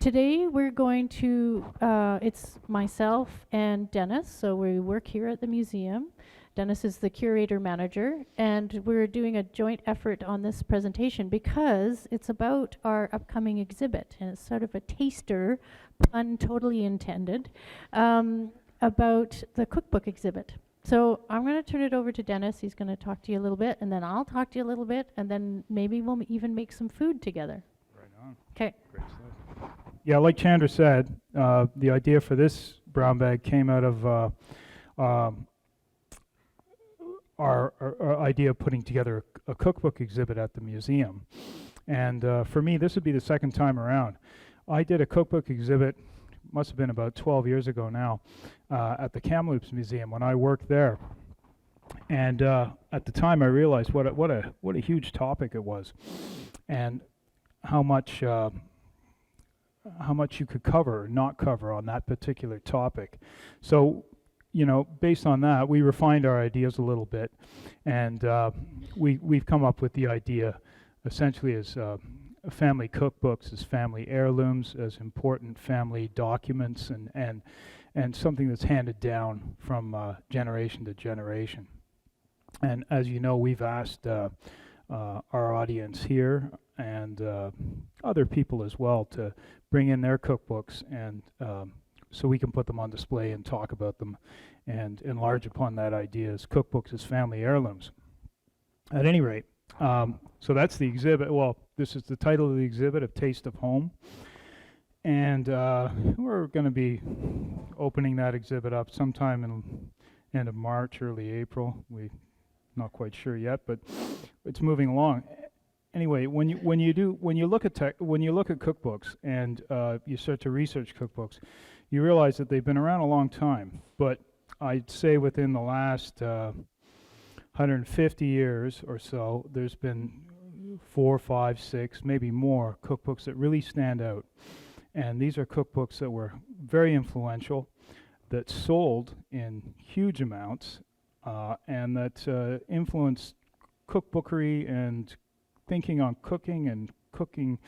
Today we're going to, it's myself and Dennis, so we work here at the museum. Dennis is the curator manager, and we're doing a joint effort on this presentation because it's about our upcoming exhibit, and it's sort of a taster, pun totally intended, about the cookbook exhibit. So I'm going to turn it over to Dennis. He's going to talk to you a little bit, and then I'll talk to you a little bit, and then maybe we'll even make some food together. Right on. Okay. Great stuff. Yeah, like Chandra said, the idea for this brown bag came out of our idea of putting together a cookbook exhibit at the museum. And for me, this would be the second time around. I did a cookbook exhibit, must have been about 12 years ago now, at the Kamloops Museum when I worked there. And at the time, I realized what a huge topic it was, and how much you could cover or not cover on that particular topic. So, you know, based on that, we refined our ideas a little bit, and we've come up with the idea essentially as family cookbooks, as family heirlooms, as important family documents, and something that's handed down from generation to generation. And as you know, we've asked our audience here and other people as well to bring in their cookbooks, and so we can put them on display and talk about them and enlarge upon that idea as cookbooks as family heirlooms. At any rate, so that's the exhibit. Well, this is the title of the exhibit, of Taste of Home. And we're going to be opening that exhibit up sometime in end of March, early April. We're not quite sure yet, but it's moving along. Anyway, when you look at cookbooks and you start to research cookbooks, you realize that they've been around a long time. But I'd say within the last 150 years or so, there's been 4, 5, 6, maybe more cookbooks that really stand out. And these are cookbooks that were very influential, that sold in huge amounts, and that influenced cookbookery and thinking on cooking and cooking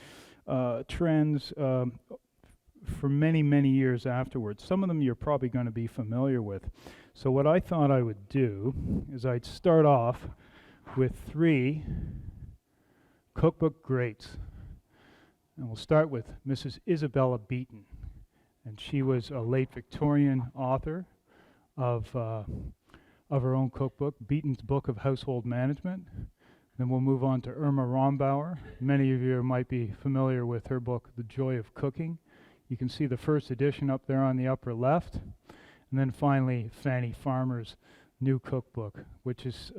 trends for many, many years afterwards. Some of them you're probably going to be familiar with. So what I thought I would do is I'd start off with 3 cookbook greats. And we'll start with Mrs. Isabella Beeton. And she was a late Victorian author of her own cookbook, Beeton's Book of Household Management. Then we'll move on to Irma Rombauer. Many of you might be familiar with her book, The Joy of Cooking. You can see the first edition up there on the upper left. And then finally, Fanny Farmer's new cookbook, which has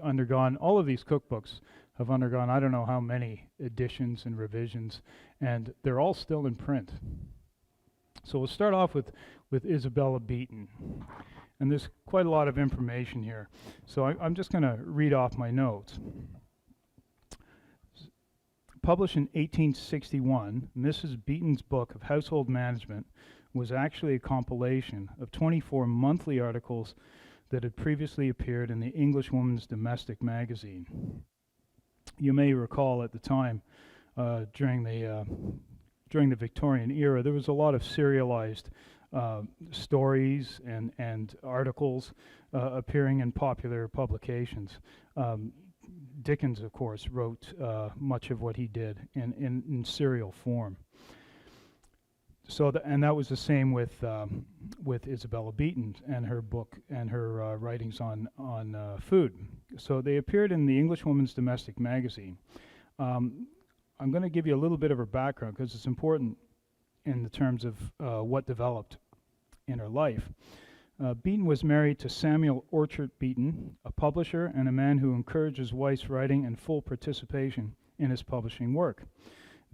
undergone, all of these cookbooks have undergone I don't know how many editions and revisions, and they're all still in print. So we'll start off with Isabella Beeton. And there's quite a lot of information here. So I'm just going to read off my notes. Published in 1861, Mrs. Beeton's Book of Household Management was actually a compilation of 24 monthly articles that had previously appeared in the English Woman's Domestic magazine. You may recall at the time, during the Victorian era, there was a lot of serialized stories and articles appearing in popular publications. Dickens, of course, wrote much of what he did in serial form. So, and that was the same with Isabella Beeton and her book and her writings on food. So they appeared in the English Woman's Domestic magazine. I'm going to give you a little bit of her background because it's important in the terms of what developed in her life. Beeton was married to Samuel Orchard Beeton, a publisher and a man who encouraged his wife's writing and full participation in his publishing work.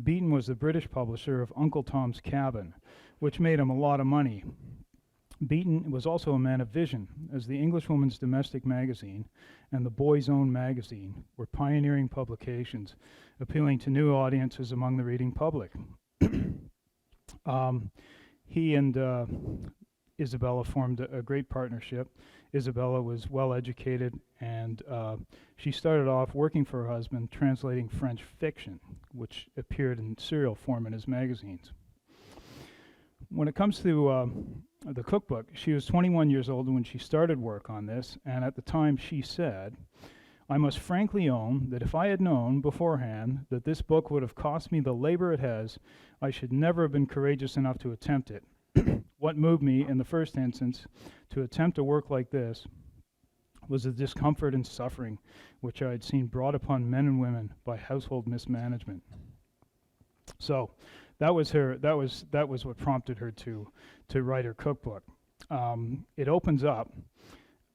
Beeton was the British publisher of Uncle Tom's Cabin, which made him a lot of money. Beeton was also a man of vision, as the English Woman's Domestic magazine and the Boy's Own magazine were pioneering publications, appealing to new audiences among the reading public. He and Isabella formed a great partnership. Isabella was well educated, and she started off working for her husband translating French fiction, which appeared in serial form in his magazines. When it comes to the cookbook, she was 21 years old when she started work on this, and at the time she said, "I must frankly own that if I had known beforehand that this book would have cost me the labor it has, I should never have been courageous enough to attempt it. What moved me, in the first instance, to attempt a work like this was the discomfort and suffering which I had seen brought upon men and women by household mismanagement." So that was what prompted her to write her cookbook. It opens up.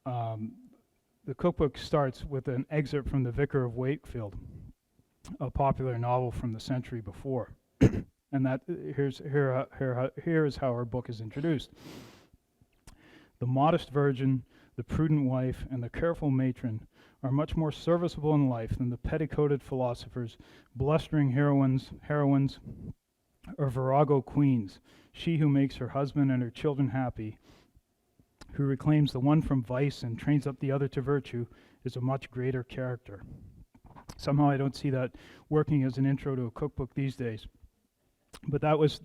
The cookbook starts with an excerpt from The Vicar of Wakefield, a popular novel from the century before. And here is how her book is introduced. "The modest virgin, the prudent wife, and the careful matron are much more serviceable in life than the petticoated philosophers, blustering heroines, or virago queens. She who makes her husband and her children happy, who reclaims the one from vice and trains up the other to virtue, is a much greater character." Somehow I don't see that working as an intro to a cookbook these days, but that was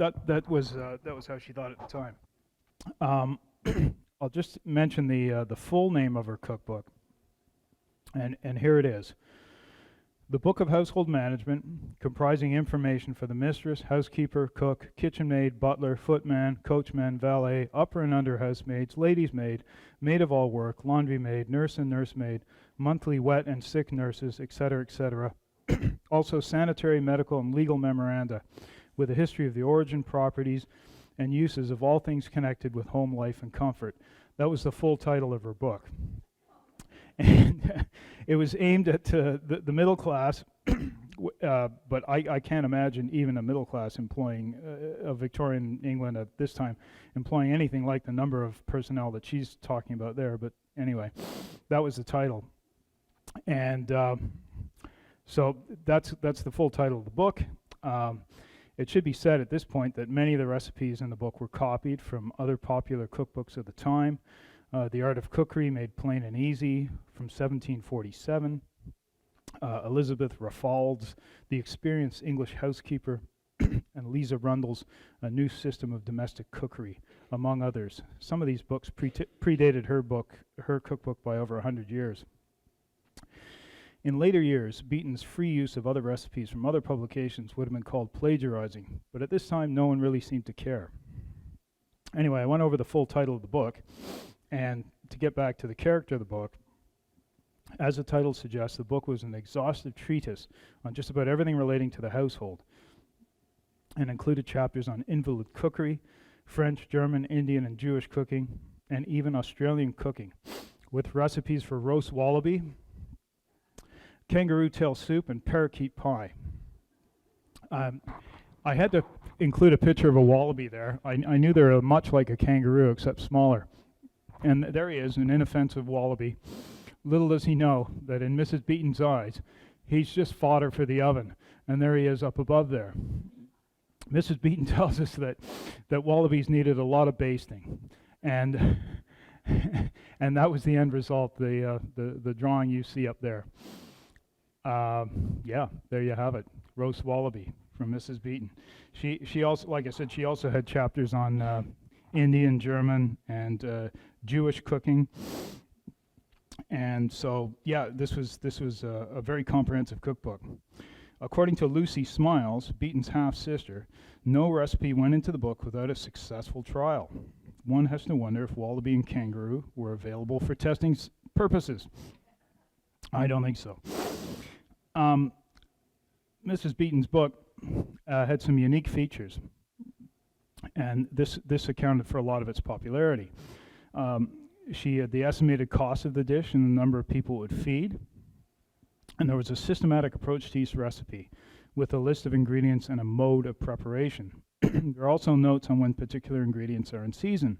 how she thought at the time. I'll just mention the full name of her cookbook, and here it is. "The Book of Household Management, comprising information for the mistress, housekeeper, cook, kitchen maid, butler, footman, coachman, valet, upper and under housemaids, lady's maid, maid of all work, laundry maid, nurse and nursemaid, monthly wet and sick nurses, etc., etc. Also sanitary, medical, and legal memoranda, with a history of the origin, properties, and uses of all things connected with home life and comfort." That was the full title of her book. And it was aimed at the middle class, but I can't imagine even a middle class employing of Victorian England at this time employing anything like the number of personnel that she's talking about there. But anyway, that was the title. And so that's the full title of the book. It should be said at this point that many of the recipes in the book were copied from other popular cookbooks of the time. The Art of Cookery Made Plain and Easy from 1747. Elizabeth Raffald's The Experienced English Housekeeper, and Lisa Rundle's A New System of Domestic Cookery, among others. Some of these books predated her cookbook by over 100 years. In later years, Beeton's free use of other recipes from other publications would have been called plagiarizing, but at this time no one really seemed to care. Anyway, I went over the full title of the book, and to get back to the character of the book, as the title suggests, the book was an exhaustive treatise on just about everything relating to the household, and included chapters on invalid cookery, French, German, Indian, and Jewish cooking, and even Australian cooking, with recipes for roast wallaby, kangaroo tail soup, and parakeet pie. I had to include a picture of a wallaby there. I knew they were much like a kangaroo, except smaller. And there he is, an inoffensive wallaby. Little does he know that in Mrs. Beeton's eyes, he's just fodder for the oven. And there he is up above there. Mrs. Beeton tells us that wallabies needed a lot of basting. And and that was the end result, the drawing you see up there. Yeah, there you have it. Roast wallaby from Mrs. Beeton. She also, like I said, she also had chapters on Indian, German, and Jewish cooking. And so, yeah, this was a very comprehensive cookbook. According to Lucy Smiles, Beeton's half-sister, no recipe went into the book without a successful trial. One has to wonder if wallaby and kangaroo were available for testing purposes. I don't think so. Mrs. Beeton's book had some unique features, and this accounted for a lot of its popularity. She had the estimated cost of the dish and the number of people it would feed, and there was a systematic approach to each recipe with a list of ingredients and a mode of preparation. There are also notes on when particular ingredients are in season.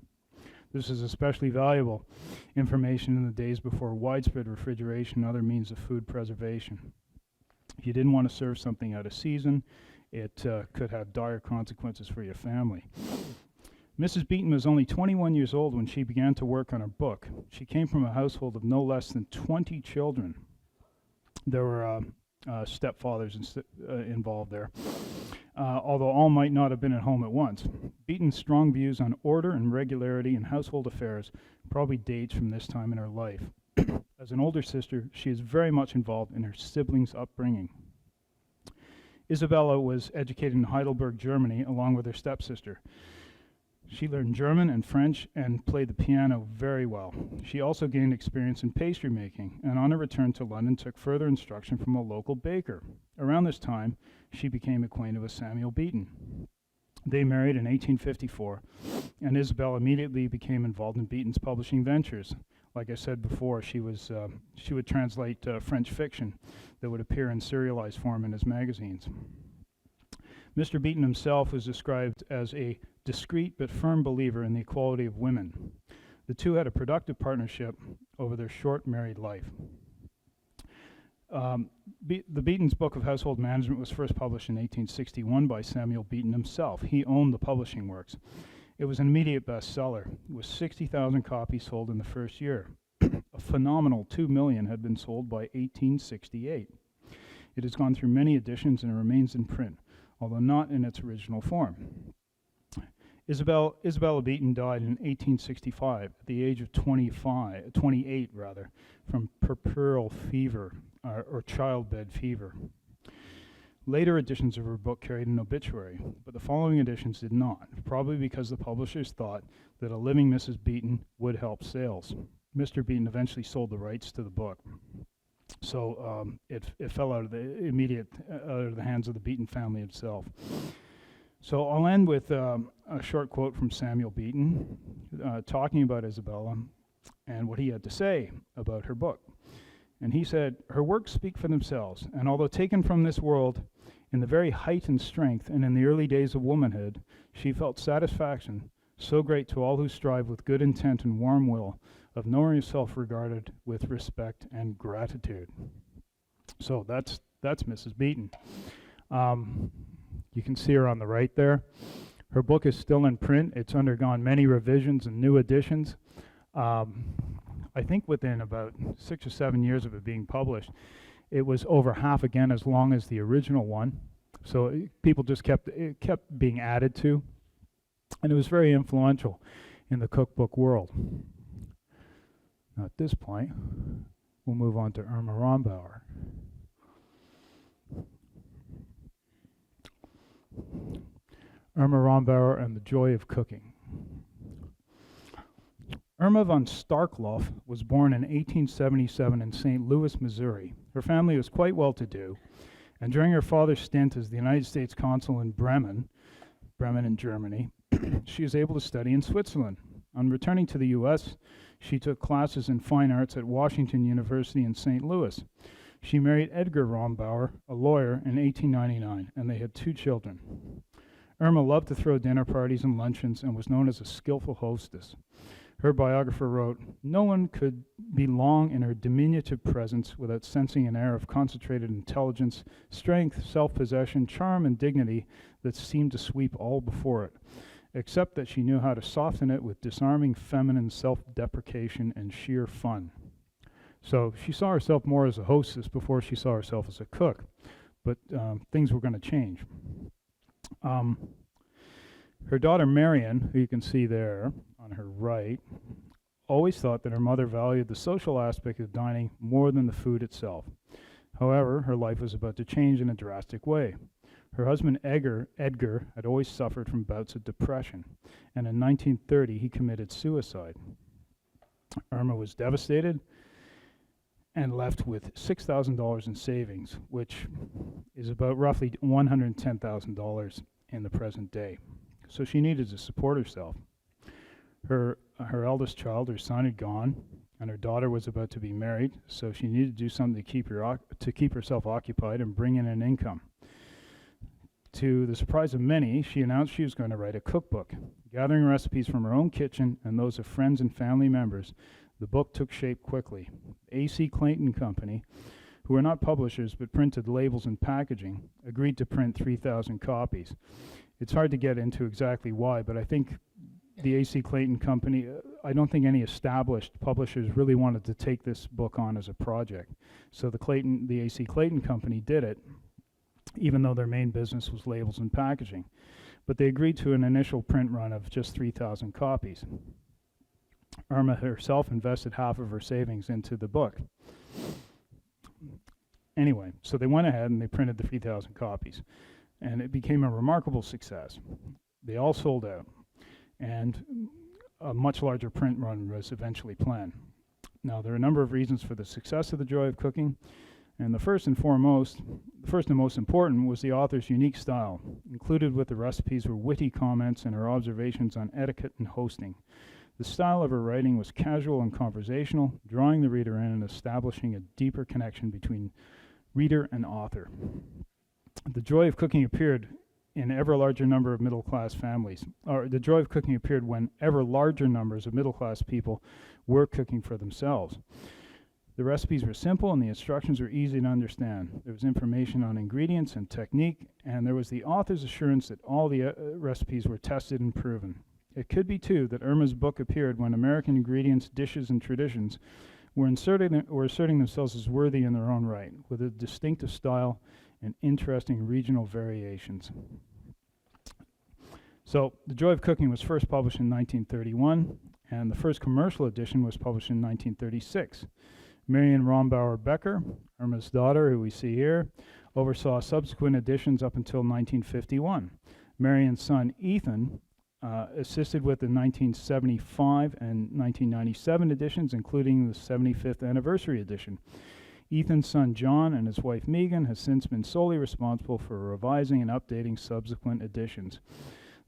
This is especially valuable information in the days before widespread refrigeration and other means of food preservation. If you didn't want to serve something out of season, it could have dire consequences for your family. Mrs. Beaton was only 21 years old when she began to work on her book. She came from a household of no less than 20 children. There were stepfathers involved there, although all might not have been at home at once. Beaton's strong views on order and regularity in household affairs probably dates from this time in her life. As an older sister, she is very much involved in her siblings' upbringing. Isabella was educated in Heidelberg, Germany, along with her stepsister. She learned German and French and played the piano very well. She also gained experience in pastry making, and on her return to London took further instruction from a local baker. Around this time, she became acquainted with Samuel Beaton. They married in 1854, and Isabel immediately became involved in Beaton's publishing ventures. Like I said before, she would translate French fiction that would appear in serialized form in his magazines. Mr. Beaton himself was described as a discreet but firm believer in the equality of women. The two had a productive partnership over their short married life. The Beaton's Book of Household Management was first published in 1861 by Samuel Beaton himself. He owned the publishing works. It was an immediate bestseller, with 60,000 copies sold in the first year. A phenomenal 2 million had been sold by 1868. It has gone through many editions and remains in print, although not in its original form. Isabella Beaton died in 1865 at the age of 28 from puerperal fever, or childbed fever. Later editions of her book carried an obituary, but the following editions did not, probably because the publishers thought that a living Mrs. Beaton would help sales. Mr. Beaton eventually sold the rights to the book, so it fell out of the hands of the Beaton family itself. So I'll end with a short quote from Samuel Beaton, talking about Isabella and what he had to say about her book. And he said, "Her works speak for themselves, and although taken from this world in the very height and strength and in the early days of womanhood, she felt satisfaction so great to all who strive with good intent and warm will of knowing herself regarded with respect and gratitude." So that's Mrs. Beaton. You can see her on the right there. Her book is still in print. It's undergone many revisions and new editions. I think within about 6 or 7 years of it being published, it was over half again as long as the original one. So people just kept being added to, and it was very influential in the cookbook world. Now at this point, we'll move on to Irma Rombauer. Irma Rombauer and the Joy of Cooking. Irma von Starkloff was born in 1877 in St. Louis, Missouri. Her family was quite well-to-do, and during her father's stint as the United States consul in Bremen in Germany, she was able to study in Switzerland. On returning to the U.S., she took classes in fine arts at Washington University in St. Louis. She married Edgar Rombauer, a lawyer, in 1899, and they had 2 children. Irma loved to throw dinner parties and luncheons and was known as a skillful hostess. Her biographer wrote, "No one could be long in her diminutive presence without sensing an air of concentrated intelligence, strength, self-possession, charm, and dignity that seemed to sweep all before it, except that she knew how to soften it with disarming feminine self-deprecation and sheer fun." So she saw herself more as a hostess before she saw herself as a cook, but things were going to change. Her daughter Marion, who you can see there on her right, always thought that her mother valued the social aspect of dining more than the food itself. However, her life was about to change in a drastic way. Her husband Edgar had always suffered from bouts of depression, and in 1930 he committed suicide. Irma was devastated and left with $6,000 in savings, which is about roughly $110,000 in the present day. So she needed to support herself. Her eldest child, her son, had gone, and her daughter was about to be married, so she needed to do something to keep herself occupied and bring in an income. To the surprise of many, she announced she was going to write a cookbook. Gathering recipes from her own kitchen and those of friends and family members, the book took shape quickly. A.C. Clayton Company, who were not publishers but printed labels and packaging, agreed to print 3,000 copies. It's hard to get into exactly why, but I think the A.C. Clayton Company, I don't think any established publishers really wanted to take this book on as a project. So the A.C. Clayton Company did it, even though their main business was labels and packaging. But they agreed to an initial print run of just 3,000 copies. Irma herself invested half of her savings into the book. Anyway, so they went ahead and they printed the 3,000 copies. And it became a remarkable success. They all sold out. And a much larger print run was eventually planned. Now, there are a number of reasons for the success of The Joy of Cooking. And the first and most important was the author's unique style. Included with the recipes were witty comments and her observations on etiquette and hosting. The style of her writing was casual and conversational, drawing the reader in and establishing a deeper connection between reader and author. The Joy of Cooking appeared in ever larger number of middle-class families. Or The Joy of Cooking appeared when ever larger numbers of middle-class people were cooking for themselves. The recipes were simple and the instructions were easy to understand. There was information on ingredients and technique, and there was the author's assurance that all the recipes were tested and proven. It could be, too, that Irma's book appeared when American ingredients, dishes, and traditions were asserting themselves as worthy in their own right, with a distinctive style and interesting regional variations. So, The Joy of Cooking was first published in 1931, and the first commercial edition was published in 1936. Marion Rombauer Becker, Irma's daughter, who we see here, oversaw subsequent editions up until 1951. Marion's son, Ethan, assisted with the 1975 and 1997 editions, including the 75th anniversary edition. Ethan's son, John, and his wife, Megan, has since been solely responsible for revising and updating subsequent editions.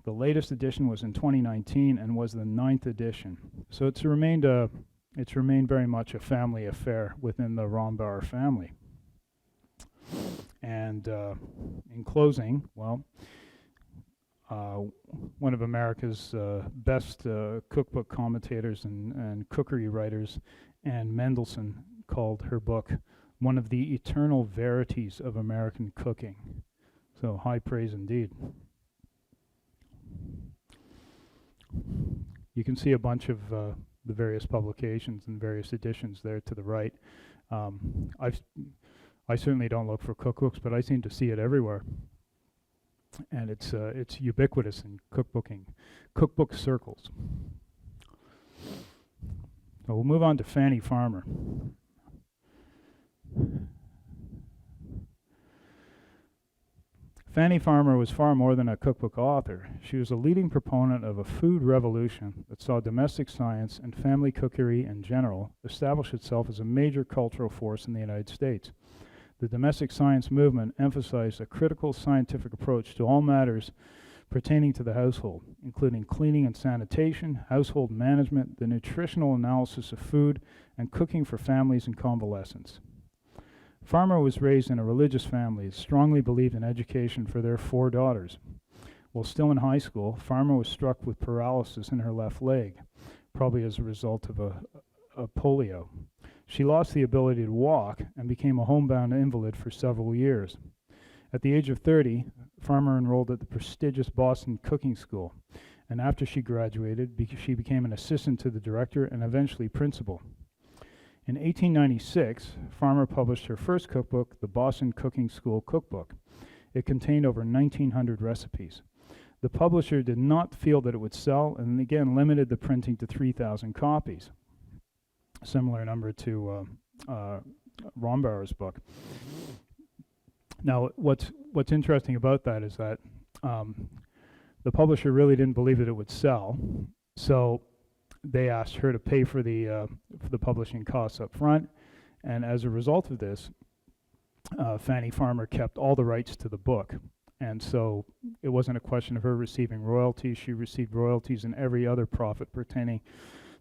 The latest edition was in 2019 and was the 9th edition. So it's remained very much a family affair within the Rombauer family. And in closing, well, one of America's best cookbook commentators and cookery writers, Ann Mendelsohn, called her book one of the eternal verities of American cooking. So high praise indeed. You can see a bunch of the various publications and various editions there to the right. I certainly don't look for cookbooks, but I seem to see it everywhere. And it's ubiquitous in cookbook circles. So we'll move on to Fanny Farmer. Fanny Farmer was far more than a cookbook author. She was a leading proponent of a food revolution that saw domestic science and family cookery in general establish itself as a major cultural force in the United States. The domestic science movement emphasized a critical scientific approach to all matters pertaining to the household, including cleaning and sanitation, household management, the nutritional analysis of food, and cooking for families in convalescence. Farmer was raised in a religious family that strongly believed in education for their 4 daughters. While still in high school, Farmer was struck with paralysis in her left leg, probably as a result of a polio. She lost the ability to walk and became a homebound invalid for several years. At the age of 30, Farmer enrolled at the prestigious Boston Cooking School, and after she graduated, she became an assistant to the director and eventually principal. In 1896, Farmer published her first cookbook, the Boston Cooking School Cookbook. It contained over 1,900 recipes. The publisher did not feel that it would sell, and again limited the printing to 3,000 copies. Similar number to Rombauer's book. Now, what's interesting about that is that the publisher really didn't believe that it would sell, so they asked her to pay for the publishing costs up front, and as a result of this, Fanny Farmer kept all the rights to the book, and so it wasn't a question of her receiving royalties. She received royalties and every other profit pertaining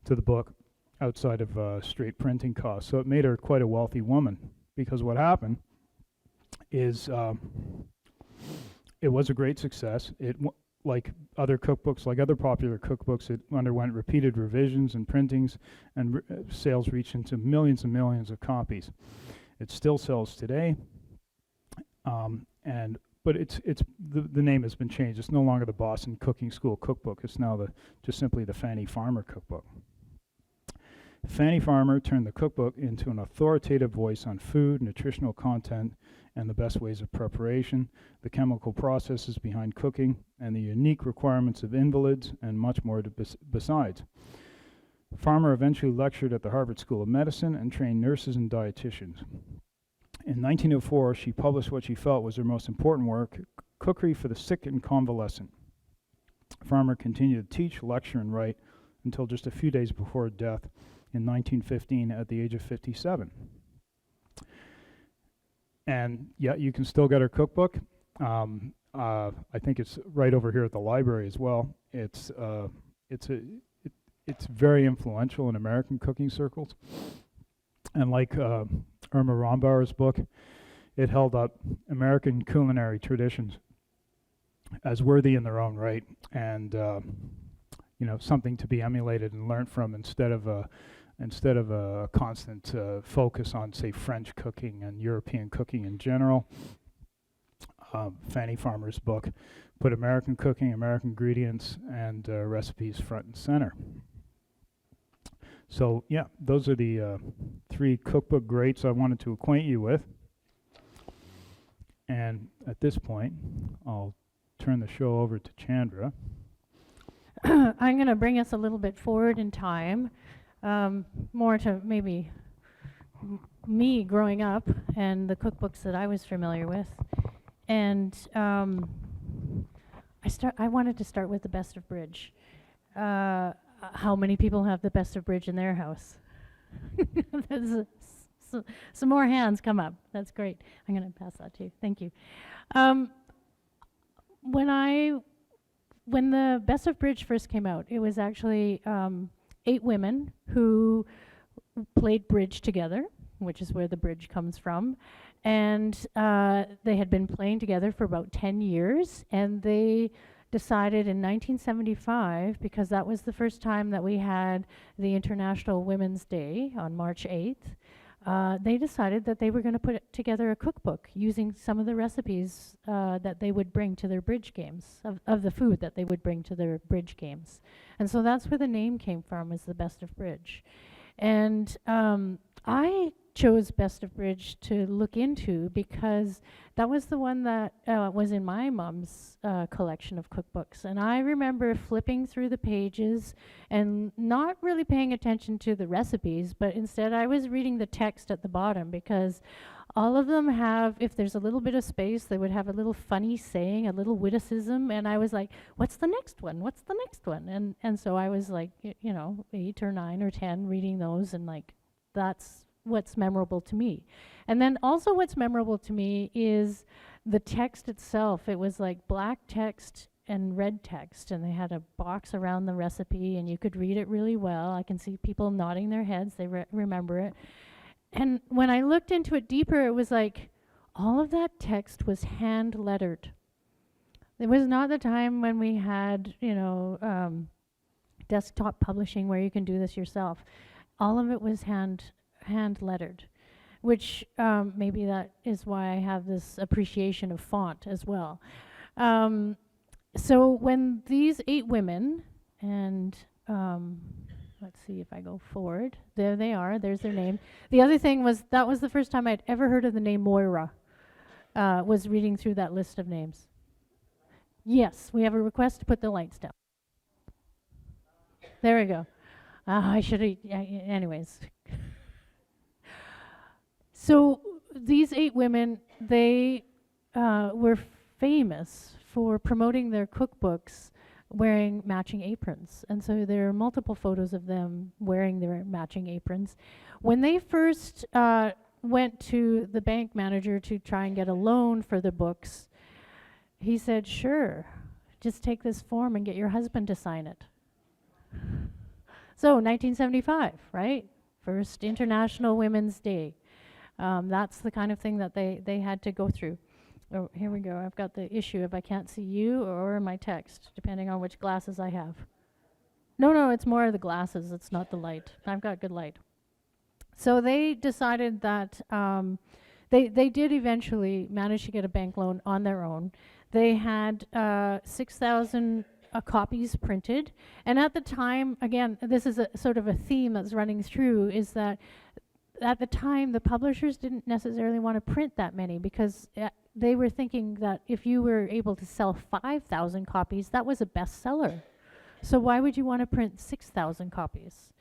to the book outside of straight printing costs. So it made her quite a wealthy woman, because what happened is it was a great success. Like other cookbooks, like other popular cookbooks, it underwent repeated revisions and printings, and sales reached into millions and millions of copies. It still sells today, and but the name has been changed. It's no longer the Boston Cooking School Cookbook. It's now just simply the Fanny Farmer Cookbook. Fanny Farmer turned the cookbook into an authoritative voice on food, nutritional content, and the best ways of preparation, the chemical processes behind cooking, and the unique requirements of invalids, and much more besides. Farmer eventually lectured at the Harvard School of Medicine and trained nurses and dietitians. In 1904, she published what she felt was her most important work, Cookery for the Sick and Convalescent. Farmer continued to teach, lecture, and write until just a few days before her death in 1915 at the age of 57. And yeah, you can still get her cookbook. I think it's right over here at the library as well. It's very influential in American cooking circles. And like Irma Rombauer's book, it held up American culinary traditions as worthy in their own right, and something to be emulated and learned from instead of a constant focus on, say, French cooking and European cooking in general. Fanny Farmer's book put American cooking, American ingredients, and recipes front and center. So yeah, those are the 3 cookbook greats I wanted to acquaint you with. And at this point, I'll turn the show over to Chandra. I'm going to bring us a little bit forward in time, more to maybe me growing up and the cookbooks that I was familiar with. And I wanted to start with the Best of Bridge. How many people have the Best of Bridge in their house? Some more hands come up. That's great. I'm going to pass that to you. Thank you. When the Best of Bridge first came out, it was actually 8 women who played bridge together, which is where the bridge comes from. And they had been playing together for about 10 years, and they decided in 1975, because that was the first time that we had the International Women's Day on March 8th, they decided that they were going to put together a cookbook using some of the recipes that they would bring to their bridge games, of the food that they would bring to their bridge games. And so that's where the name came from, is the Best of Bridge. And I chose Best of Bridge to look into because that was the one that was in my mom's collection of cookbooks. And I remember flipping through the pages and not really paying attention to the recipes, but instead I was reading the text at the bottom, because all of them have, if there's a little bit of space, they would have a little funny saying, a little witticism, and I was like, what's the next one? What's the next one? And so I was like, 8 or 9 or 10 reading those, and like, that's what's memorable to me. And then also what's memorable to me is the text itself. It was like black text and red text, and they had a box around the recipe, and you could read it really well. I can see people nodding their heads, they remember it. And when I looked into it deeper, it was like all of that text was hand lettered. It was not the time when we had, desktop publishing where you can do this yourself. All of it was hand lettered, which maybe that is why I have this appreciation of font as well. So when these 8 women, and let's see if I go forward. There they are. There's their name. The other thing was, that was the first time I'd ever heard of the name Moira, was reading through that list of names. Yes, we have a request to put the lights down. There we go. I should have, anyways. So these 8 women, they were famous for promoting their cookbooks wearing matching aprons. And so there are multiple photos of them wearing their matching aprons. When they first went to the bank manager to try and get a loan for the books, he said, sure, just take this form and get your husband to sign it. So 1975, right? First International Women's Day. That's the kind of thing that they had to go through. Oh, here we go. I've got the issue if I can't see you or my text, depending on which glasses I have. No, it's more the glasses. It's not the light. I've got good light. So they decided that They did eventually manage to get a bank loan on their own. They had 6,000 copies printed, and at the time, again, this is a sort of a theme that's running through, is that at the time the publishers didn't necessarily want to print that many because they were thinking that if you were able to sell 5,000 copies, that was a bestseller. So why would you want to print 6,000 copies?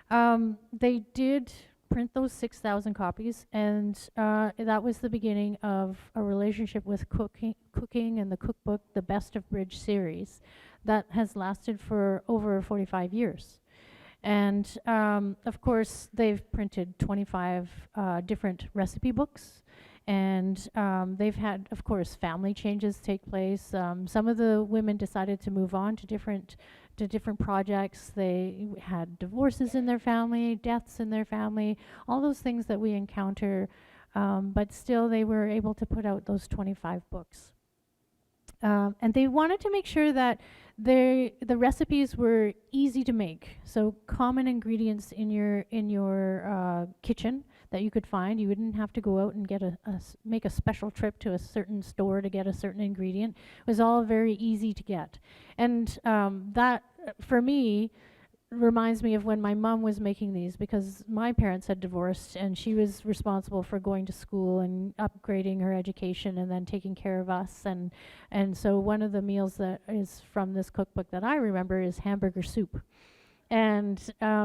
They did print those 6,000 copies, and that was the beginning of a relationship with cooking and the cookbook, the Best of Bridge series, that has lasted for over 45 years. And of course, they've printed 25 different recipe books, and they've had, of course, family changes take place. Some of the women decided to move on to different projects. They had divorces in their family, deaths in their family, all those things that we encounter, but still they were able to put out those 25 books. And they wanted to make sure that the recipes were easy to make. So common ingredients in your kitchen that you could find. You wouldn't have to go out and get make a special trip to a certain store to get a certain ingredient. It was all very easy to get. And that, for me, reminds me of when my mom was making these, because my parents had divorced and she was responsible for going to school and upgrading her education and then taking care of us. And so one of the meals that is from this cookbook that I remember is hamburger soup. And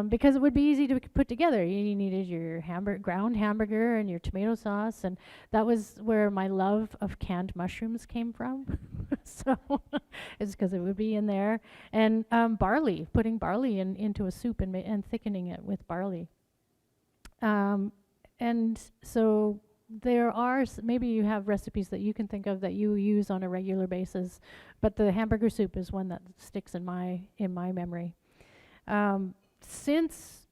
because it would be easy to put together, you needed your ground hamburger and your tomato sauce, and that was where my love of canned mushrooms came from. So it's because it would be in there, and barley, putting barley into a soup and thickening it with barley. And so there are maybe you have recipes that you can think of that you use on a regular basis, but the hamburger soup is one that sticks in my memory. Since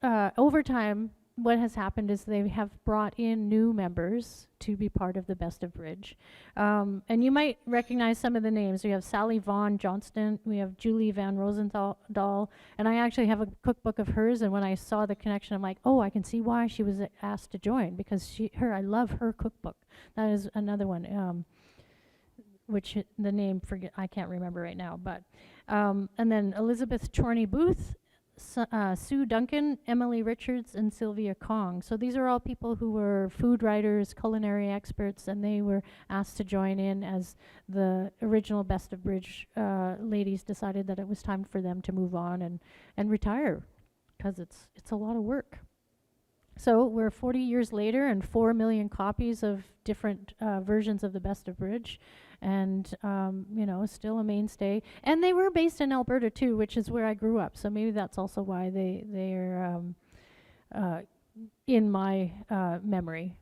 over time, what has happened is they have brought in new members to be part of the Best of Bridge. And you might recognize some of the names. We have Sally Vaughn Johnston, we have Julie Van Rosenthal, and I actually have a cookbook of hers, and when I saw the connection, I'm like, oh, I can see why she was asked to join, because I love her cookbook. That is another one. Which the name I can't remember right now, but and then Elizabeth Chorney Booth, Sue Duncan, Emily Richards, and Sylvia Kong. So these are all people who were food writers, culinary experts, and they were asked to join in as the original Best of Bridge ladies decided that it was time for them to move on and retire, because it's a lot of work. So we're 40 years later, and 4 million copies of different versions of the Best of Bridge, and still a mainstay. And they were based in Alberta too, which is where I grew up. So maybe that's also why they're in my memory.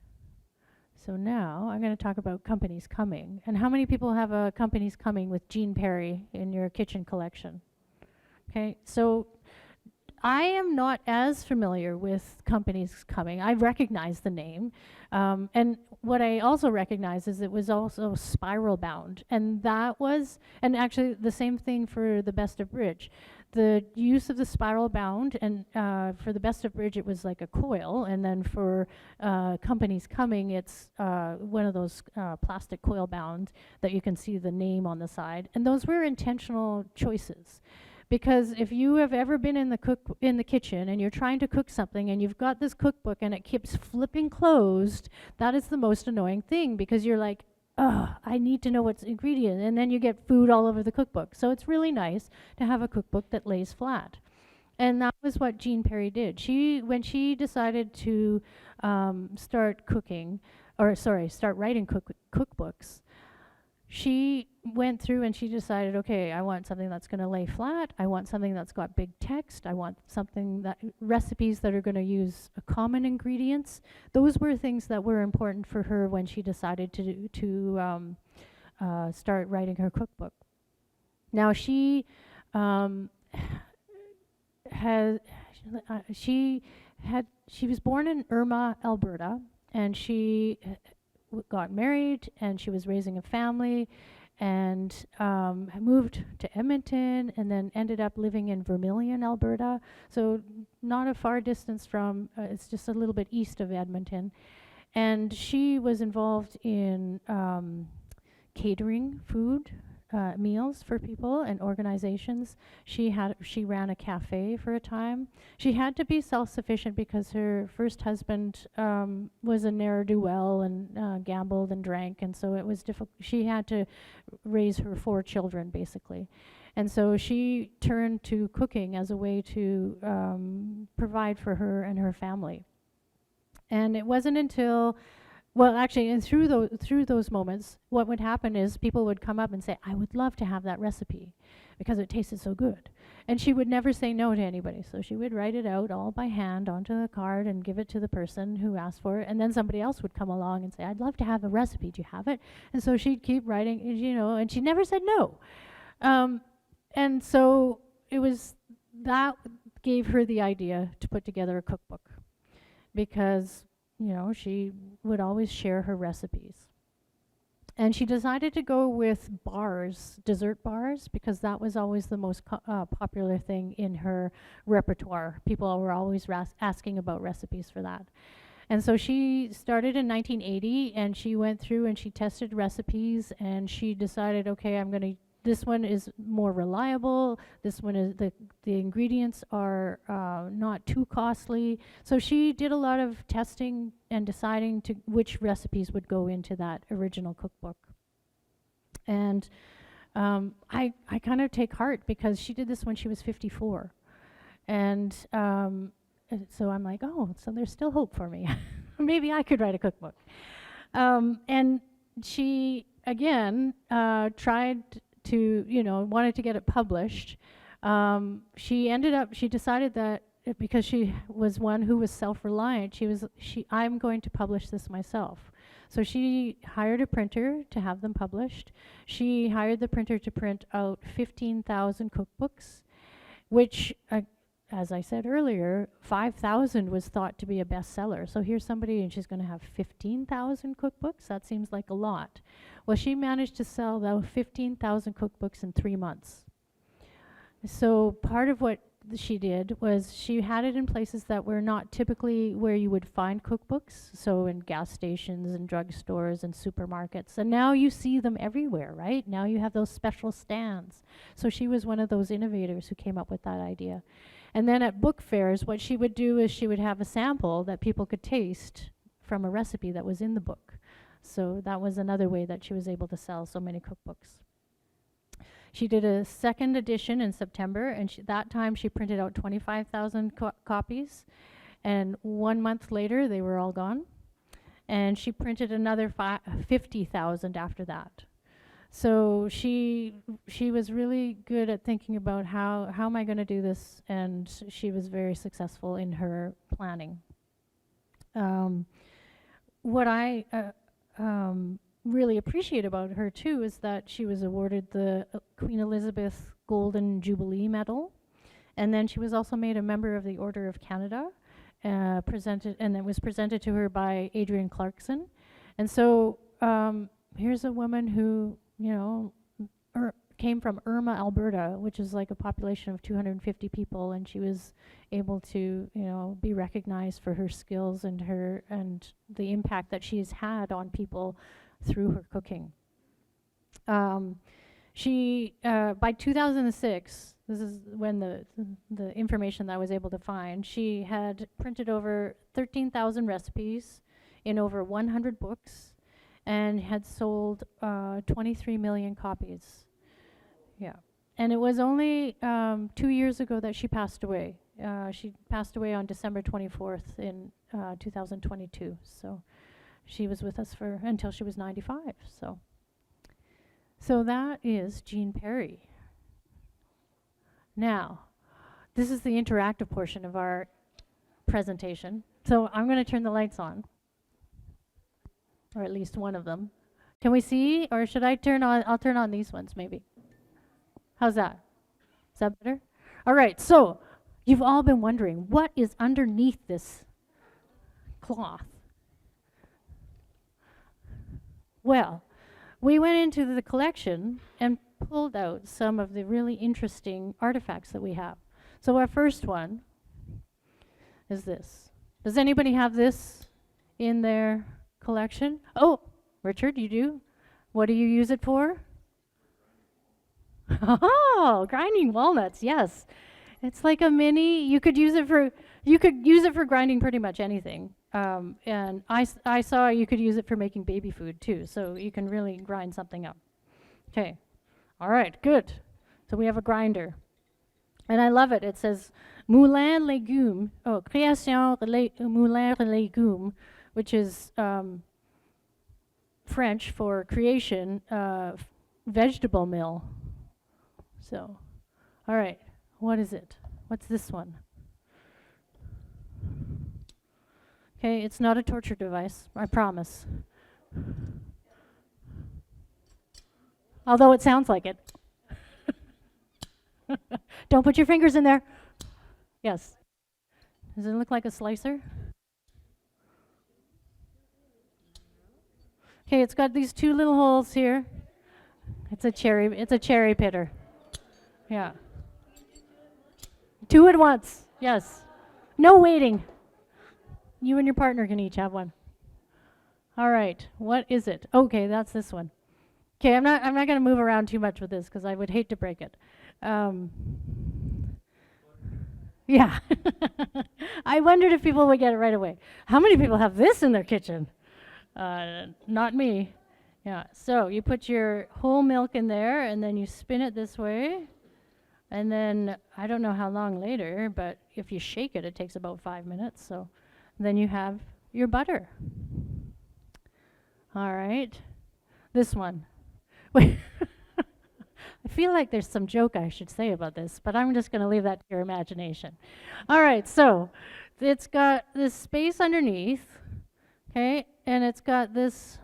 So now I'm going to talk about Companies Coming. And how many people have a Companies Coming with Jean Perry in your kitchen collection? Okay, so I am not as familiar with Companies Coming. I recognize the name. And what I also recognize is it was also spiral bound. And actually the same thing for the Best of Bridge. The use of the spiral bound, and for the Best of Bridge it was like a coil, and then for Companies Coming it's one of those plastic coil bound that you can see the name on the side. And those were intentional choices. Because if you have ever been in the kitchen and you're trying to cook something and you've got this cookbook and it keeps flipping closed, that is the most annoying thing, because you're like, oh, I need to know what's ingredient, and then you get food all over the cookbook. So it's really nice to have a cookbook that lays flat. And that was what Jean Perry did. When she decided to start writing cookbooks, she went through and she decided, okay, I want something that's going to lay flat. I want something that's got big text. I want recipes that are going to use common ingredients. Those were things that were important for her when she decided to start writing her cookbook. Now she she was born in Irma, Alberta, and she got married, and she was raising a family, and moved to Edmonton, and then ended up living in Vermilion, Alberta. So not a far distance from, it's just a little bit east of Edmonton. And she was involved in catering food, meals for people and organizations. She ran a cafe for a time. She had to be self-sufficient because her first husband was a ne'er-do-well and gambled and drank, and so it was difficult. She had to raise her 4 children basically, and so she turned to cooking as a way to provide for her and her family. And it wasn't until, well, actually, and through those moments, what would happen is people would come up and say, "I would love to have that recipe because it tasted so good." And she would never say no to anybody. So she would write it out all by hand onto the card and give it to the person who asked for it. And then somebody else would come along and say, "I'd love to have a recipe. Do you have it?" And so she'd keep writing, and she never said no. And so it was that gave her the idea to put together a cookbook, because she would always share her recipes. And she decided to go with bars, dessert bars, because that was always the most popular thing in her repertoire. People were always asking about recipes for that. And so she started in 1980, and she went through and she tested recipes, and she decided, okay, this one is more reliable. This one is the ingredients are not too costly. So she did a lot of testing and deciding which recipes would go into that original cookbook. And I kind of take heart, because she did this when she was 54. And so I'm like, oh, so there's still hope for me. Maybe I could write a cookbook. And she, again, tried to, wanted to get it published. She decided that because she was one who was self-reliant, I'm going to publish this myself. So she hired a printer to have them published. She hired the printer to print out 15,000 cookbooks, which, as I said earlier, 5,000 was thought to be a bestseller. So here's somebody, and she's going to have 15,000 cookbooks? That seems like a lot. Well, she managed to sell those 15,000 cookbooks in 3 months. So part of what she did was she had it in places that were not typically where you would find cookbooks, so in gas stations and drugstores and supermarkets. And now you see them everywhere, right? Now you have those special stands. So she was one of those innovators who came up with that idea. And then at book fairs, what she would do is she would have a sample that people could taste from a recipe that was in the book. So that was another way that she was able to sell so many cookbooks. She did a second edition in September, and that time she printed out 25,000 copies. And 1 month later, they were all gone. And she printed another 50,000 after that. So she was really good at thinking about how am I going to do this, and she was very successful in her planning. What I really appreciate about her too is that she was awarded the Queen Elizabeth Golden Jubilee Medal, and then she was also made a member of the Order of Canada, and it was presented to her by Adrienne Clarkson. And so here's a woman who came from Irma, Alberta, which is like a population of 250 people, and she was able to, be recognized for her skills and the impact that she's had on people through her cooking. She, by 2006, this is when the information that I was able to find, she had printed over 13,000 recipes in over 100 books and had sold 23 million copies. Yeah. And it was only 2 years ago that she passed away. She passed away on December 24th in 2022. So she was with us until she was 95. So that is Jean Perry. Now, this is the interactive portion of our presentation. So I'm going to turn the lights on, or at least one of them. Can we see, or should I turn on? I'll turn on these ones maybe. How's that? Is that better? All right, so you've all been wondering, what is underneath this cloth? Well, we went into the collection and pulled out some of the really interesting artifacts that we have. So our first one is this. Does anybody have this in their collection. Oh, Richard, you do? What do you use it for? Oh, grinding walnuts, yes. It's like a mini, you could use it for grinding pretty much anything. And I saw you could use it for making baby food too, so you can really grind something up. Okay, all right, good. So we have a grinder. And I love it. It says moulin légumes, création moulin légumes, which is French for creation vegetable mill. So, all right, what is it? What's this one? Okay, it's not a torture device, I promise. Although it sounds like it. Don't put your fingers in there. Yes. Does it look like a slicer? Okay, it's got these two little holes here. It's a cherry pitter. Yeah. Two at once. Yes. No waiting. You and your partner can each have one. All right. What is it? Okay, that's this one. Okay, I'm not going to move around too much with this because I would hate to break it. Yeah. I wondered if people would get it right away. How many people have this in their kitchen? Not me. Yeah. So you put your whole milk in there and then you spin it this way. And then I don't know how long later, but if you shake it, it takes about 5 minutes. So then you have your butter. All right. This one. Wait. I feel like there's some joke I should say about this, but I'm just going to leave that to your imagination. All right. So it's got this space underneath. Okay. And it's got this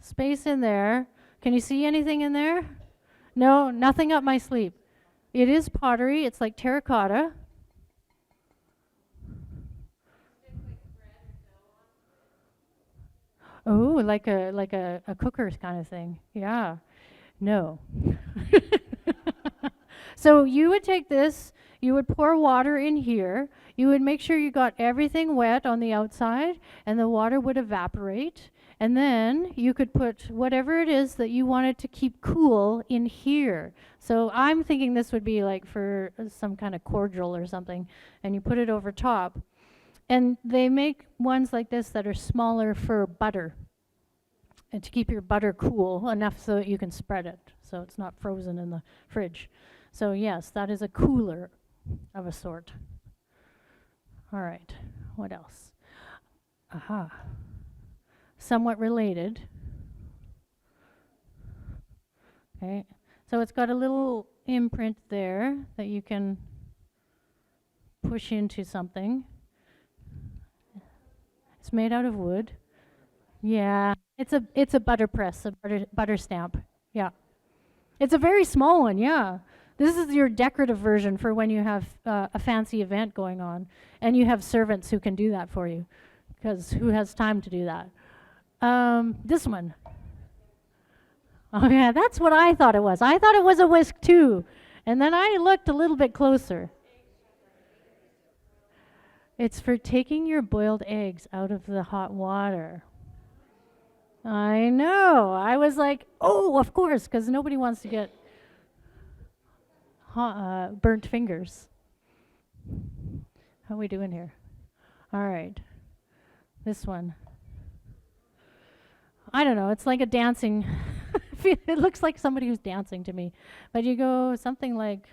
space in there. Can you see anything in there? No, nothing up my sleeve. It is pottery. It's like terracotta. Oh, like a cooker kind of thing. Yeah. No. So you would take this, you would pour water in here, you would make sure you got everything wet on the outside, and the water would evaporate, and then you could put whatever it is that you wanted to keep cool in here. So I'm thinking this would be like for some kind of cordial or something, and you put it over top. And they make ones like this that are smaller for butter, and to keep your butter cool enough so that you can spread it, so it's not frozen in the fridge. So yes, that is a cooler of a sort. All right, what else? Aha. Somewhat related. Okay, so it's got a little imprint there that you can push into something. It's made out of wood. Yeah, it's a butter press, a butter stamp. Yeah, it's a very small one. Yeah, this is your decorative version for when you have a fancy event going on, and you have servants who can do that for you, because who has time to do that? This one. Oh yeah, that's what I thought it was. I thought it was a whisk too, and then I looked a little bit closer. It's for taking your boiled eggs out of the hot water. I know. I was like, oh, of course, because nobody wants to get burnt fingers. How are we doing here? All right. This one. I don't know. It's like a dancing. It looks like somebody who's dancing to me. But you go something like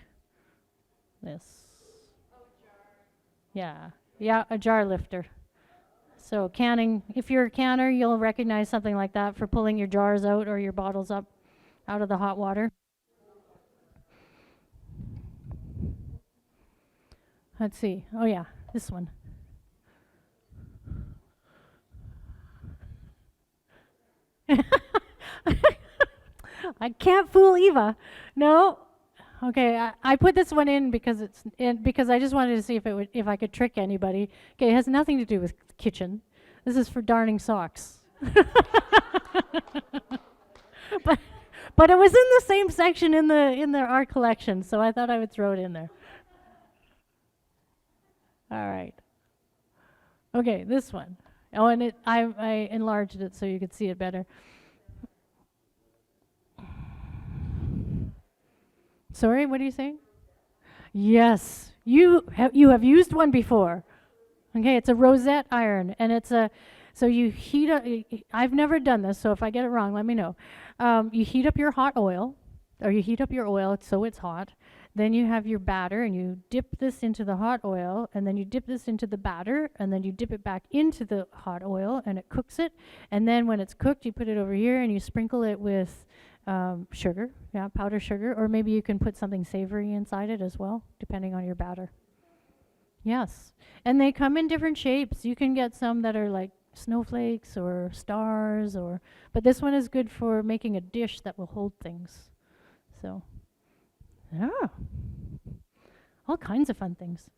this. Yeah. Yeah, a jar lifter. So canning, if you're a canner, you'll recognize something like that for pulling your jars out or your bottles up out of the hot water. Let's see. Oh yeah, this one. I can't fool Eva. No. Okay, I put this one in because because I just wanted to see if I could trick anybody. Okay, it has nothing to do with kitchen. This is for darning socks. but it was in the same section in the art collection, so I thought I would throw it in there. All right. Okay, this one. Oh, and I enlarged it so you could see it better. Sorry, what are you saying? Yes, you have used one before. Okay, it's a rosette iron, and it's a so you heat up. I've never done this, so if I get it wrong, let me know. You heat up your hot oil, or you heat up your oil so it's hot. Then you have your batter, and you dip this into the hot oil, and then you dip this into the batter, and then you dip it back into the hot oil, and it cooks it. And then when it's cooked, you put it over here, and you sprinkle it with sugar, yeah, powdered sugar, or maybe you can put something savory inside it as well, depending on your batter. Yes. And they come in different shapes. You can get some that are like snowflakes or stars or but this one is good for making a dish that will hold things. So, yeah. All kinds of fun things.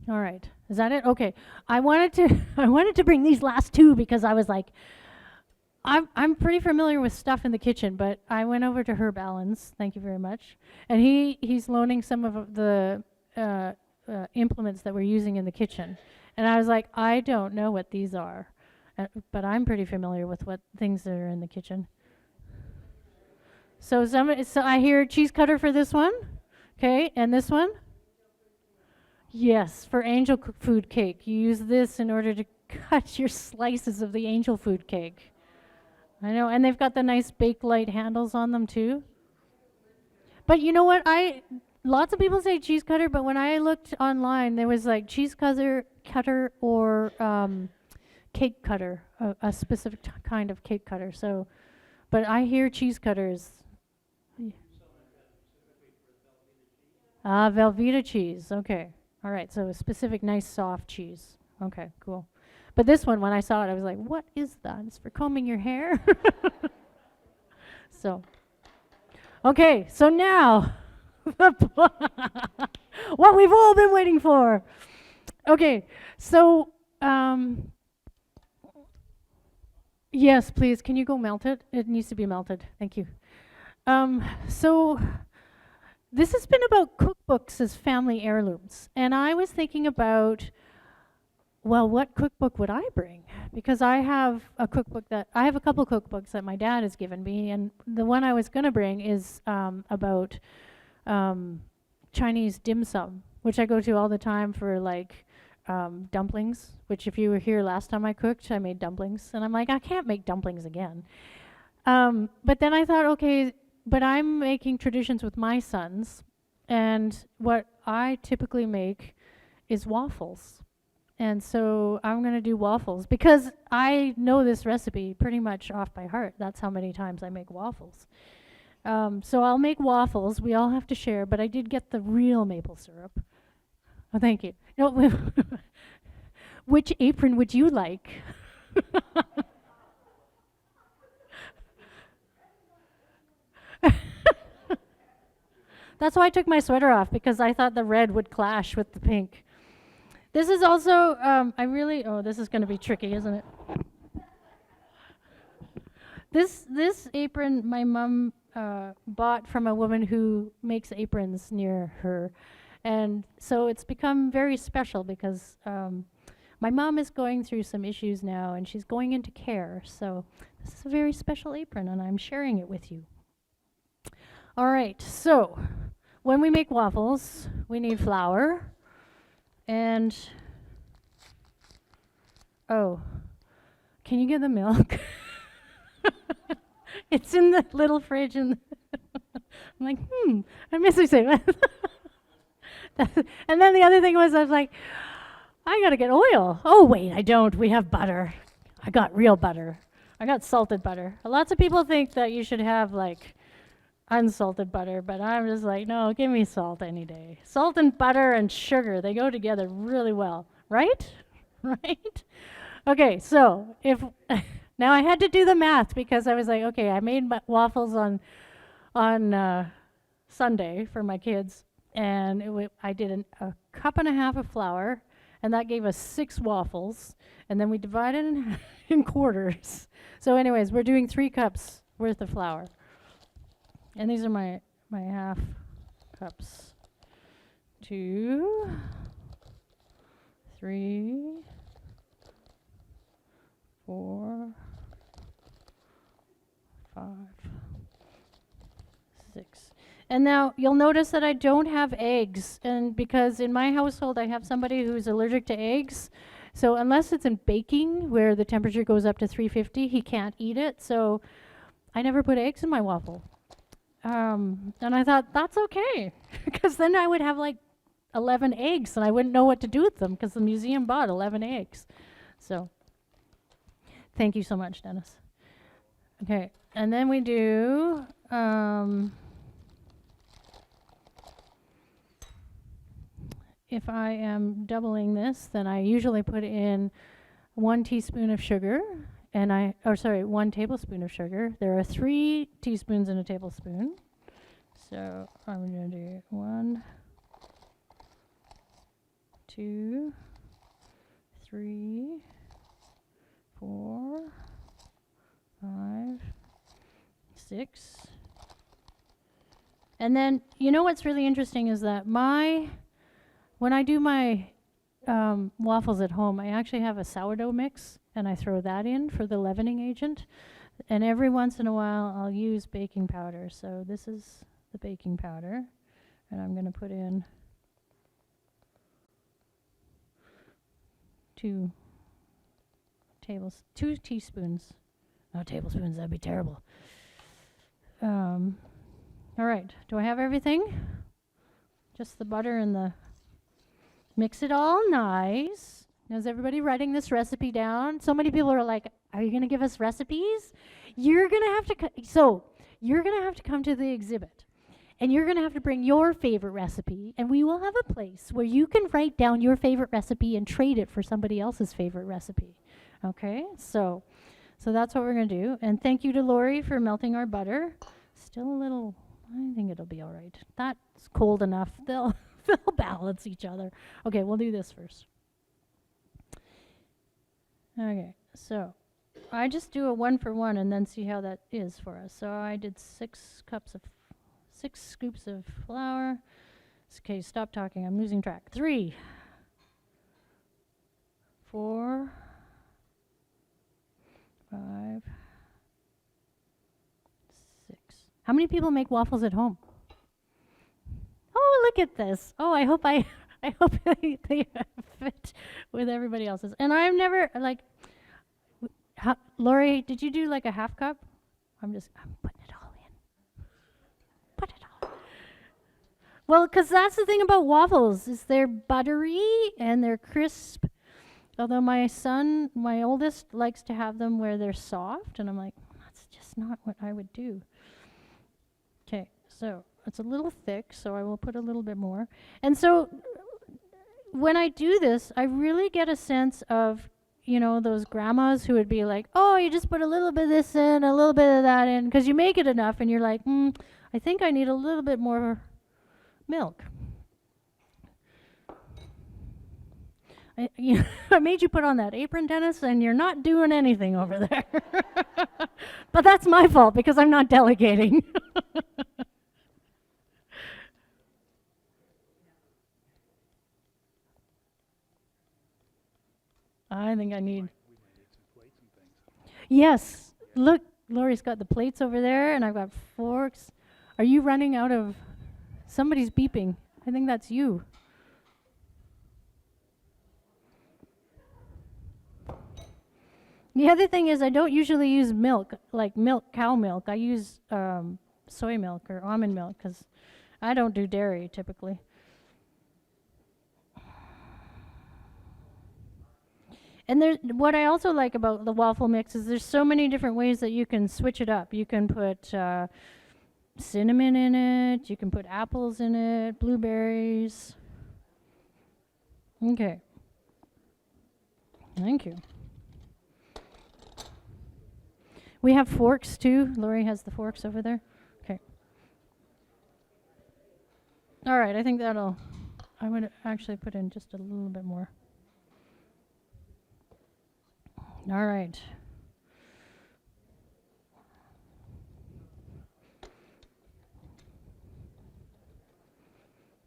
All right. Is that it? Okay. I wanted to I wanted to bring these last two because I was like I'm pretty familiar with stuff in the kitchen, but I went over to Herb Allen's, thank you very much, and he's loaning some of the implements that we're using in the kitchen. And I was like, I don't know what these are, but I'm pretty familiar with what things that are in the kitchen. So I hear cheese cutter for this one, okay, and this one? Yes, for angel food cake. You use this in order to cut your slices of the angel food cake. I know, and they've got the nice Bakelite handles on them too. But you know what? Lots of people say cheese cutter, but when I looked online, there was like cheese cutter or cake cutter, a specific kind of cake cutter. So, but I hear cheese cutters. Ah, Velveeta cheese. Okay, all right. So a specific, nice, soft cheese. Okay, cool. But this one, when I saw it, I was like, what is that? It's for combing your hair? So, okay, so now, what we've all been waiting for. Okay, so, yes, please, can you go melt it? It needs to be melted. Thank you. So, this has been about cookbooks as family heirlooms. And I was thinking about well, what cookbook would I bring? Because I have a couple cookbooks that my dad has given me, and the one I was going to bring is about Chinese dim sum, which I go to all the time for like dumplings. Which, if you were here last time I cooked, I made dumplings, and I'm like, I can't make dumplings again. But then I thought, okay, but I'm making traditions with my sons, and what I typically make is waffles. And so I'm going to do waffles because I know this recipe pretty much off by heart. That's how many times I make waffles. So I'll make waffles. We all have to share, but I did get the real maple syrup. Oh, thank you. No, which apron would you like? That's why I took my sweater off because I thought the red would clash with the pink. This is also, this is going to be tricky, isn't it? This apron my mom bought from a woman who makes aprons near her. And so it's become very special because my mom is going through some issues now and she's going into care. So this is a very special apron and I'm sharing it with you. All right, so when we make waffles, we need flour. And, oh, can you get the milk? It's in the little fridge and I'm like, I miss it. And then the other thing was I was like, I gotta get oil. Oh wait, I don't. We have butter. I got real butter. I got salted butter. Lots of people think that you should have like unsalted butter, but I'm just like, no, give me salt any day. Salt and butter and sugar, they go together really well, right? Right? Okay, so if now I had to do the math because I was like, okay, I made waffles on Sunday for my kids, and I did a cup and a half of flour, and that gave us 6 waffles, and then we divided in quarters. So anyways, we're doing 3 cups worth of flour. And these are my half cups. 2, 3, 4, 5, 6. And now you'll notice that I don't have eggs, and because in my household I have somebody who's allergic to eggs, so unless it's in baking where the temperature goes up to 350, he can't eat it. So I never put eggs in my waffle. And I thought that's okay, because then I would have like 11 eggs and I wouldn't know what to do with them because the museum bought 11 eggs. So thank you so much, Dennis. Okay, and then we do if I am doubling this, then I usually put in 1 teaspoon of sugar, and 1 tablespoon of sugar. There are 3 teaspoons in a tablespoon. So I'm going to do 1, 2, 3, 4, 5, 6. And then, you know what's really interesting is that when I do my waffles at home, I actually have a sourdough mix, and I throw that in for the leavening agent. And every once in a while, I'll use baking powder. So this is the baking powder, and I'm going to put in 2 teaspoons. No tablespoons, that'd be terrible. All right, do I have everything? Just the butter and the... Mix it all nice. Now, is everybody writing this recipe down? So many people are like, are you going to give us recipes? You're going to have to you're going to have to come to the exhibit, and you're going to have to bring your favorite recipe, and we will have a place where you can write down your favorite recipe and trade it for somebody else's favorite recipe. Okay? So that's what we're going to do. And thank you to Lori for melting our butter. Still a little, I think it'll be all right. That's cold enough. They'll balance each other. Okay, we'll do this first. Okay, so I just do a 1 for 1 and then see how that is for us. So I did 6 scoops of flour. Okay, stop talking. I'm losing track. 3, 4, 5, 6. How many people make waffles at home? Oh, look at this. Oh, I hope they fit with everybody else's. And I've never, like, Lori, did you do like a half cup? I'm putting it all in. Put it all in. Well, because that's the thing about waffles, is they're buttery and they're crisp. Although my oldest, likes to have them where they're soft, and I'm like, that's just not what I would do. Okay, so it's a little thick, so I will put a little bit more. And so when I do this, I really get a sense of, those grandmas who would be like, oh, you just put a little bit of this in, a little bit of that in, because you make it enough, and you're like, I think I need a little bit more milk. I made you put on that apron, Dennis, and you're not doing anything over there. But that's my fault, because I'm not delegating. I think I need... Yes. Look, Lori's got the plates over there, and I've got forks. Are you running out of... Somebody's beeping. I think that's you. The other thing is I don't usually use milk, like cow milk. I use soy milk or almond milk because I don't do dairy typically. And what I also like about the waffle mix is there's so many different ways that you can switch it up. You can put cinnamon in it. You can put apples in it, blueberries. Okay. Thank you. We have forks too. Lori has the forks over there. Okay. All right, I think I would actually put in just a little bit more. All right.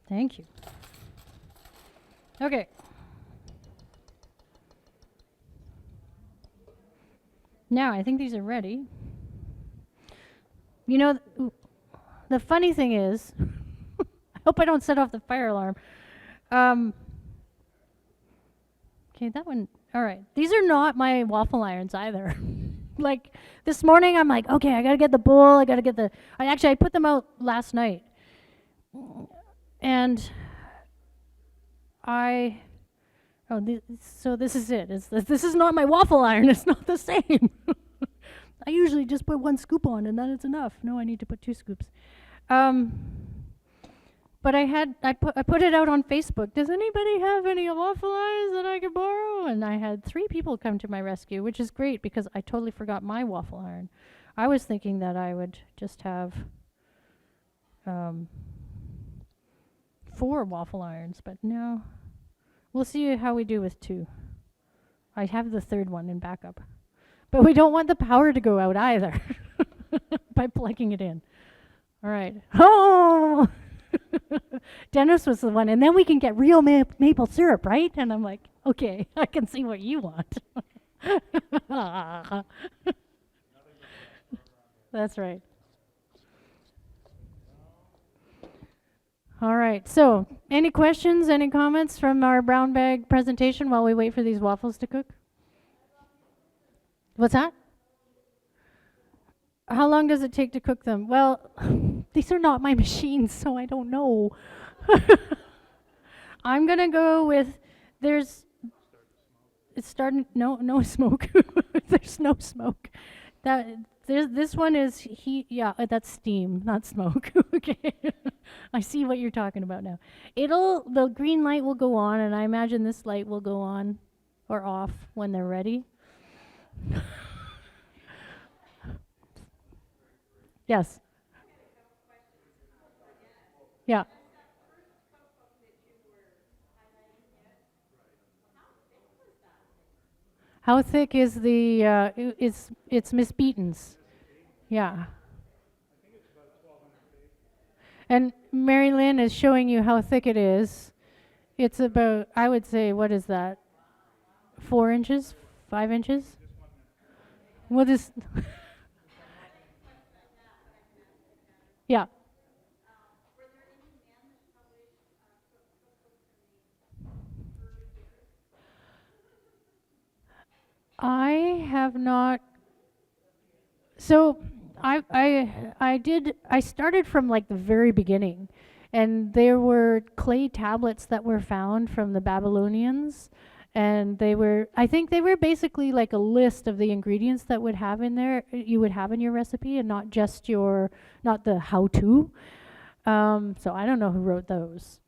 Thank you. Okay. Now, I think these are ready. You know, the funny thing is, I hope I don't set off the fire alarm. Okay, that one, all right. These are not my waffle irons either. Like, this morning I'm like, okay, I gotta get the bowl, I gotta get the, I put them out last night. And so this is it. This is not my waffle iron, it's not the same. I usually just put 1 scoop on and then it's enough. No, I need to put 2 scoops. But I put it out on Facebook. Does anybody have any waffle irons that I could borrow? And I had 3 people come to my rescue, which is great because I totally forgot my waffle iron. I was thinking that I would just have 4 waffle irons, but no. We'll see how we do with 2. I have the 3rd one in backup. But we don't want the power to go out either by plugging it in. All right. Oh! Dennis was the one. And then we can get real maple syrup, right? And I'm like, okay, I can see what you want. That's right. All right. So, any questions, any comments from our brown bag presentation while we wait for these waffles to cook? What's that? How long does it take to cook them? Well, these are not my machines, so I don't know. I'm gonna go with it's starting. No smoke. There's no smoke. This one is heat. Yeah, that's steam, not smoke. Okay, I see what you're talking about now. The green light will go on, and I imagine this light will go on or off when they're ready. Yes. Yeah. How thick is it's Miss Beaton's? Yeah. And Mary Lynn is showing you how thick it is. It's about, I would say, what is that? 4 inches? 5 inches? What is... Yeah. I have not. So I started from like the very beginning, and there were clay tablets that were found from the Babylonians, and I think they were basically like a list of the ingredients that you would have in your recipe, and not the how-to. So I don't know who wrote those.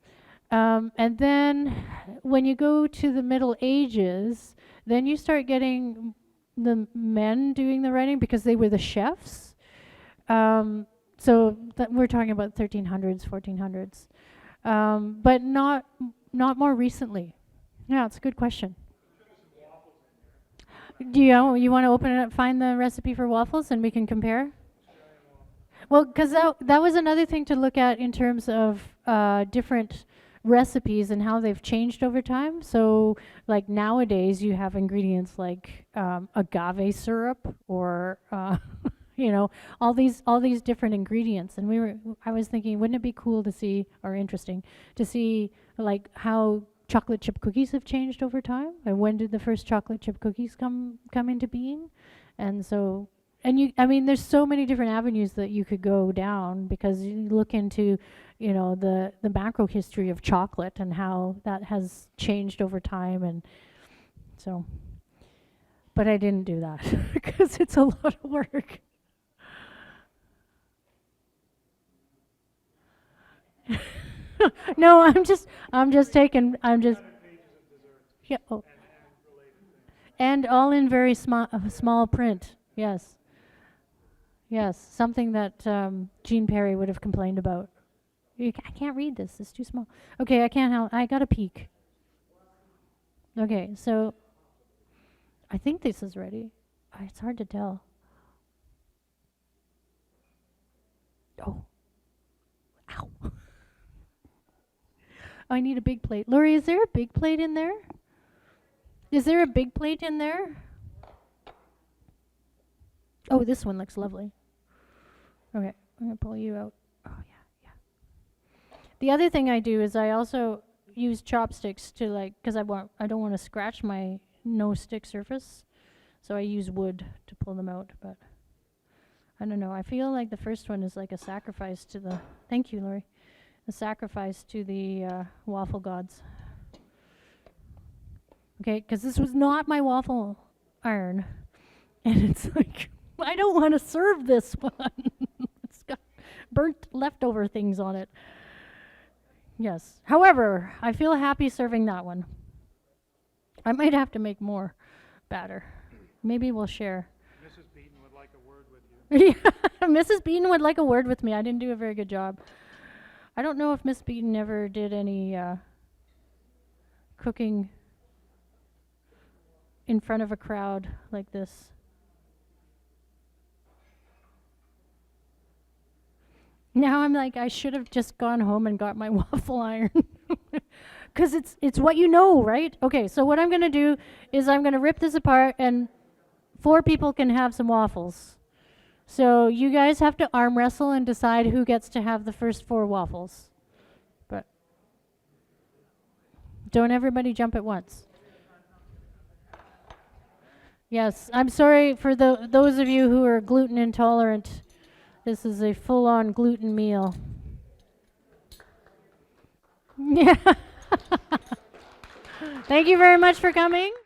And then when you go to the Middle Ages, then you start getting the men doing the writing because they were the chefs. So we're talking about 1300s, 1400s, but not more recently. Yeah, it's a good question. Do you want to open it up, find the recipe for waffles, and we can compare? Well, because that was another thing to look at in terms of different recipes and how they've changed over time. So, like nowadays, you have ingredients like agave syrup or all these different ingredients. And I was thinking, wouldn't it be cool to see, or interesting to see, like how chocolate chip cookies have changed over time, and when did the first chocolate chip cookies come into being? And so. There's so many different avenues that you could go down because you look into, the macro history of chocolate and how that has changed over time, and so. But I didn't do that because it's a lot of work. No, I'm just yeah. Oh. And all in very small print. Yes. Yes, something that Jean Perry would have complained about. I can't read this. It's too small. Okay, I can't help. I got a peek. Okay, so I think this is ready. It's hard to tell. Oh. Ow. I need a big plate. Lori, is there a big plate in there? Is there a big plate in there? Oh, this one looks lovely. Okay, I'm gonna pull you out. Oh yeah, yeah. The other thing I do is I also use chopsticks to because I don't want to scratch my no stick surface, so I use wood to pull them out. But I don't know. I feel like the first one is like a sacrifice to the. Thank you, Lori. A sacrifice to the waffle gods. Okay, because this was not my waffle iron, and it's like I don't want to serve this one. It's got burnt leftover things on it. Yes. However, I feel happy serving that one. I might have to make more batter. Maybe we'll share. Mrs. Beaton would like a word with you. Yeah, Mrs. Beaton would like a word with me. I didn't do a very good job. I don't know if Miss Beaton ever did any cooking in front of a crowd like this. Now I'm like, I should have just gone home and got my waffle iron. Because it's what you know, right? Okay, so what I'm going to do is I'm going to rip this apart and 4 people can have some waffles. So you guys have to arm wrestle and decide who gets to have the first 4 waffles. But don't everybody jump at once. Yes, I'm sorry for those of you who are gluten intolerant. This is a full-on gluten meal. Yeah. Thank you very much for coming.